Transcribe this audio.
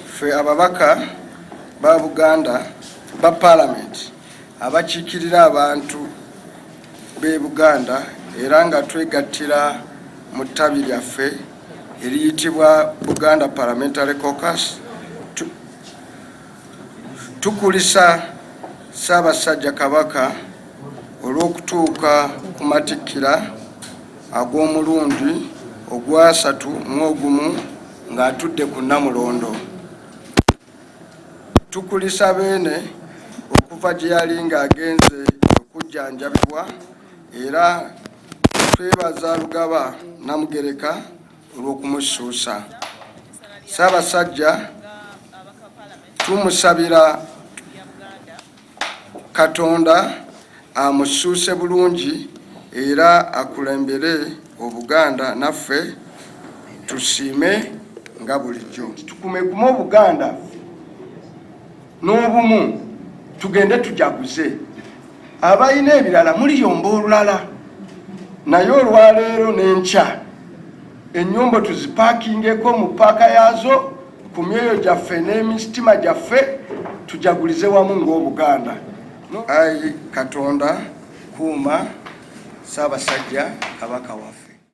Ffe ababaka ba Buganda ba Parliament abakiikirira abantu b'e Buganda era nga twegattira mu ttabi lyaffe eriyitibwa Buganda Parliamentary Caucus, tukulisa Ssaabasajja Kabaka olw'okutuuka ku matikkira ag'omulundi ogwa 31 ng'atudde ku Namulondo. Tukulisa beene okuva gye yali ng'agenze okujjanjabibwa era twebaza Lugaba Namugereka olw'okumusuusa. Ssaabasajja tumusabira Katonda amusuuse bulungi era akulembere Obuganda naffe tusiime nga bulijjo. Tukumekume Obuganda n'obumu tugende tujaguze. Abalina ebirala muliyomba olulala, naye olwaleero n'enkya ennyombo tuzipaakingeko mu paaka yaazo ku myoyo gyaffe n'emitima gyaffe tujagulize wamu ng'Obuganda. Ayi Katonda kuuma Ssaabasajja Kabaka waffe.